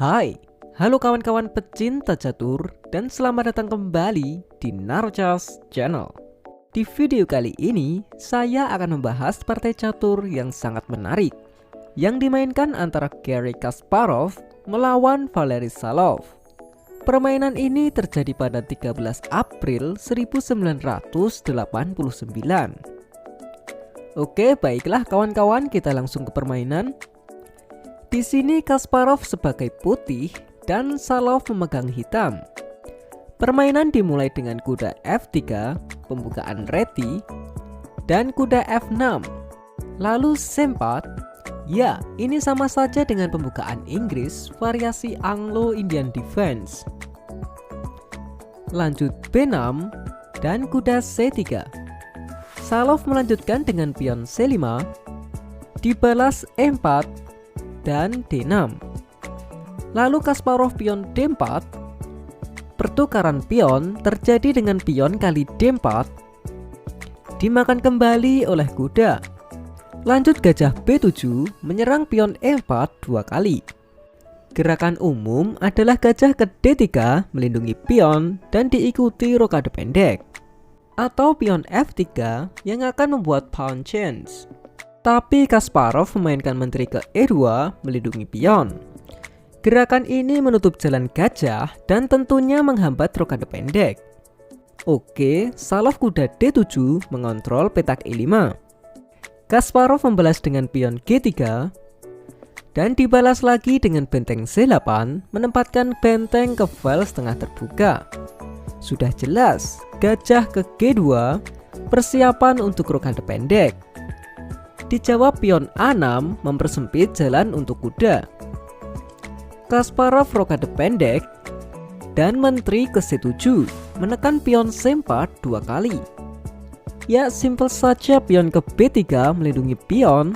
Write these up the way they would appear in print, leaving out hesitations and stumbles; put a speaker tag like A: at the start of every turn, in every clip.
A: Hai, halo kawan-kawan pecinta catur dan selamat datang kembali di Naruchas Channel. Di video kali ini, saya akan membahas partai catur yang sangat menarik yang dimainkan antara Garry Kasparov melawan Valery Salov. Permainan ini terjadi pada 13 April 1989. Oke, baiklah kawan-kawan, kita langsung ke permainan. Di sini Kasparov sebagai putih dan Salov memegang hitam. Permainan dimulai dengan kuda F3, pembukaan reti, dan kuda F6. Lalu C4. Ya, ini sama saja dengan pembukaan Inggris, variasi Anglo-Indian Defense. Lanjut B6 dan kuda C3. Salov melanjutkan dengan pion C5, dibalas E4 dan D6. Lalu Kasparov pion D4. Pertukaran pion terjadi dengan pion kali D4, dimakan kembali oleh kuda. Lanjut gajah B7 menyerang pion E4 dua kali. Gerakan umum adalah gajah ke D3 melindungi pion dan diikuti rokade pendek, atau pion F3 yang akan membuat pawn change. Tapi Kasparov memainkan menteri ke E2 melindungi pion. Gerakan ini menutup jalan gajah dan tentunya menghambat rokade pendek. Oke, Salov kuda D7 mengontrol petak E5. Kasparov membalas dengan pion G3 dan dibalas lagi dengan benteng C8 menempatkan benteng ke file setengah terbuka. Sudah jelas, gajah ke G2 persiapan untuk rokade pendek. Dijawab pion A6 mempersempit jalan untuk kuda. Kasparov rokade pendek dan menteri ke C7 menekan pion C4 dua kali. Ya, simpel saja pion ke B3 melindungi pion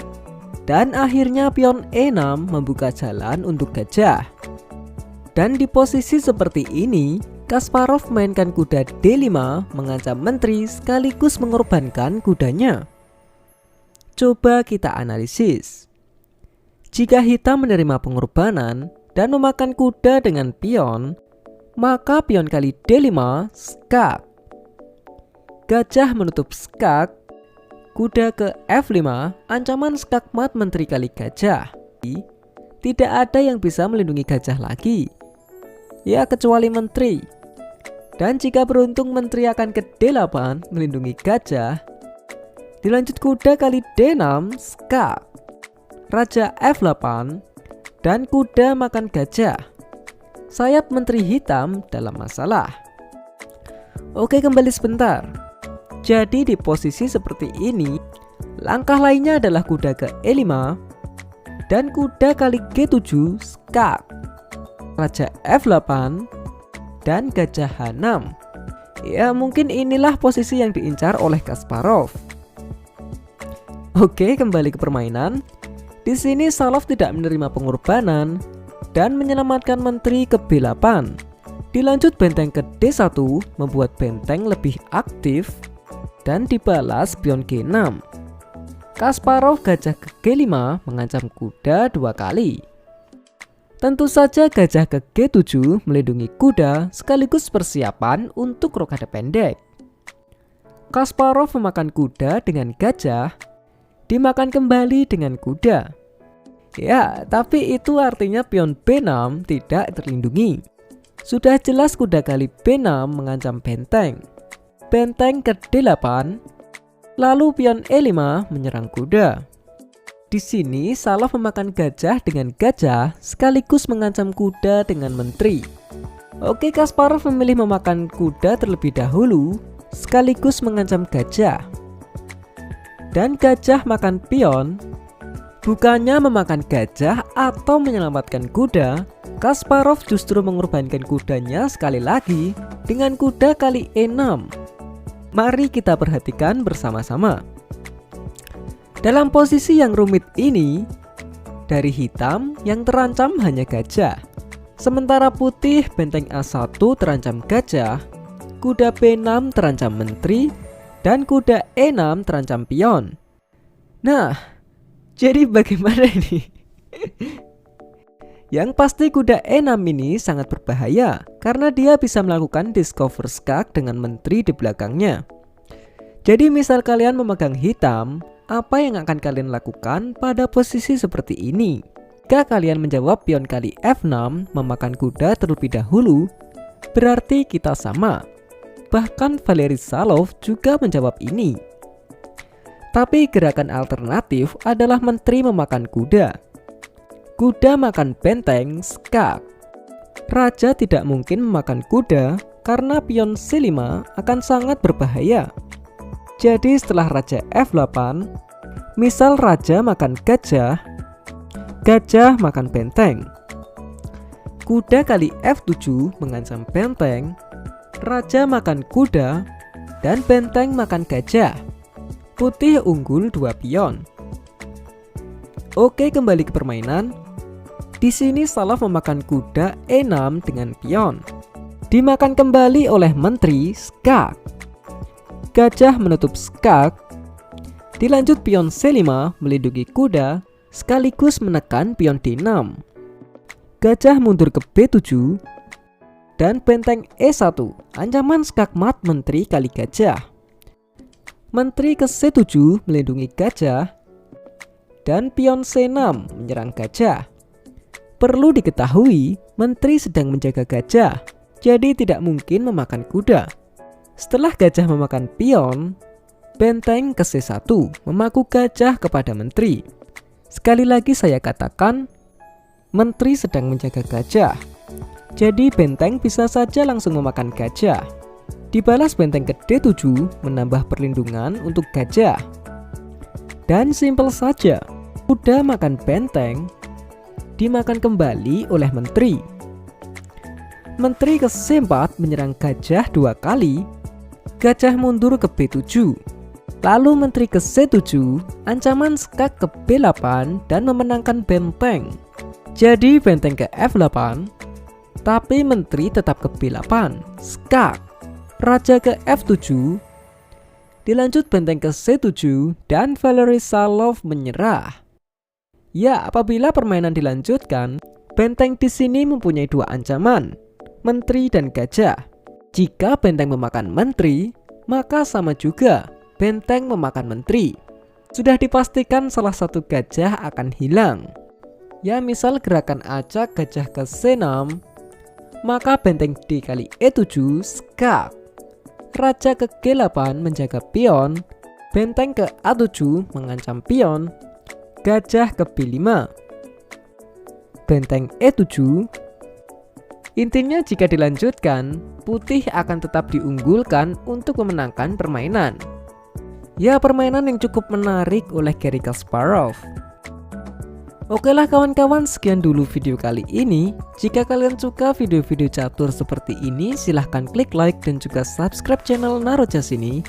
A: dan akhirnya pion E6 membuka jalan untuk gajah. Dan di posisi seperti ini, Kasparov mainkan kuda D5 mengancam menteri sekaligus mengorbankan kudanya. Coba kita analisis. Jika hitam menerima pengorbanan dan memakan kuda dengan pion, maka pion kali D5 skak. Gajah menutup skak, kuda ke F5, ancaman skakmat menteri kali gajah. Tidak ada yang bisa melindungi gajah lagi, ya kecuali menteri. Dan jika beruntung menteri akan ke D8 melindungi gajah. Dilanjut kuda kali D6 skak, raja F8 dan kuda makan gajah. Sayap menteri hitam dalam masalah. Oke, kembali sebentar. Jadi di posisi seperti ini, langkah lainnya adalah kuda ke E5 dan kuda kali G7 skak, raja F8 dan gajah H6. Ya, mungkin inilah posisi yang diincar oleh Kasparov. Oke, kembali ke permainan. Di sini Salov tidak menerima pengorbanan dan menyelamatkan menteri ke B8. Dilanjut benteng ke D1 membuat benteng lebih aktif dan dibalas pion G6. Kasparov gajah ke G5 mengancam kuda dua kali. Tentu saja gajah ke G7 melindungi kuda sekaligus persiapan untuk rokade pendek. Kasparov memakan kuda dengan gajah, dimakan kembali dengan kuda. Ya, tapi itu artinya pion B6 tidak terlindungi. Sudah jelas kuda kali B6 mengancam benteng. Benteng ke D8, lalu pion E5 menyerang kuda. Di sini Salov memakan gajah dengan gajah sekaligus mengancam kuda dengan menteri. Oke, Kasparov memilih memakan kuda terlebih dahulu sekaligus mengancam gajah. Dan gajah makan pion. Bukannya memakan gajah atau menyelamatkan kuda, Kasparov justru mengorbankan kudanya sekali lagi dengan kuda kali E6. Mari kita perhatikan bersama-sama. Dalam posisi yang rumit ini, dari hitam yang terancam hanya gajah. Sementara putih benteng A1 terancam gajah, kuda B6 terancam menteri, dan kuda E6 terancam pion. Nah, jadi bagaimana ini? Yang pasti kuda E6 ini sangat berbahaya karena dia bisa melakukan discover skak dengan menteri di belakangnya. Jadi misal kalian memegang hitam, apa yang akan kalian lakukan pada posisi seperti ini? Jika kalian menjawab pion kali F6 memakan kuda terlebih dahulu, berarti kita sama. Bahkan Valery Salov juga menjawab ini. Tapi gerakan alternatif adalah menteri memakan kuda. Kuda makan benteng skak. Raja tidak mungkin memakan kuda karena pion C5 akan sangat berbahaya. Jadi setelah raja F8, misal raja makan gajah, gajah makan benteng. Kuda kali F7 mengancam benteng, raja makan kuda, dan benteng makan gajah. Putih unggul 2 pion. Oke, kembali ke permainan. Di sini Salov memakan kuda E6 dengan pion. Dimakan kembali oleh menteri skak. Gajah menutup skak. Dilanjut pion C5 melindungi kuda sekaligus menekan pion D6. Gajah mundur ke B7 dan benteng E1. Ancaman skak mat menteri kali gajah. Menteri ke C7 melindungi gajah dan pion C6 menyerang gajah. Perlu diketahui, menteri sedang menjaga gajah, jadi tidak mungkin memakan kuda. Setelah gajah memakan pion, benteng ke C1 memaku gajah kepada menteri. Sekali lagi saya katakan, menteri sedang menjaga gajah, jadi benteng bisa saja langsung memakan gajah. Dibalas benteng ke D7 menambah perlindungan untuk gajah. Dan simpel saja, kuda makan benteng dimakan kembali oleh menteri. Menteri ke C4 menyerang gajah 2 kali. Gajah mundur ke B7. Lalu menteri ke C7, ancaman skak ke B8 dan memenangkan benteng. Jadi benteng ke F8, tapi menteri tetap ke B8. Skak. Raja ke F7. Dilanjut benteng ke C7 dan Valery Salov menyerah. Ya, apabila permainan dilanjutkan, benteng di sini mempunyai 2 ancaman, menteri dan gajah. Jika benteng memakan menteri, maka sama juga benteng memakan menteri. Sudah dipastikan salah satu gajah akan hilang. Ya, misal gerakan acak gajah ke C6, maka benteng D kali E7 skak. Raja ke G8 menjaga pion, benteng ke A7 mengancam pion, gajah ke B5, benteng E7. Intinya jika dilanjutkan, putih akan tetap diunggulkan untuk memenangkan permainan. Ya, permainan yang cukup menarik oleh Garry Kasparov. Oke lah kawan-kawan, sekian dulu video kali ini. Jika kalian suka video-video catur seperti ini, silahkan klik like dan juga subscribe channel Narojas ini,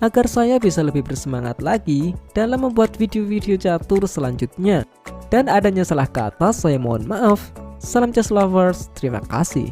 A: agar saya bisa lebih bersemangat lagi dalam membuat video-video catur selanjutnya. Dan adanya salah kata saya mohon maaf. Salam chess lovers, terima kasih.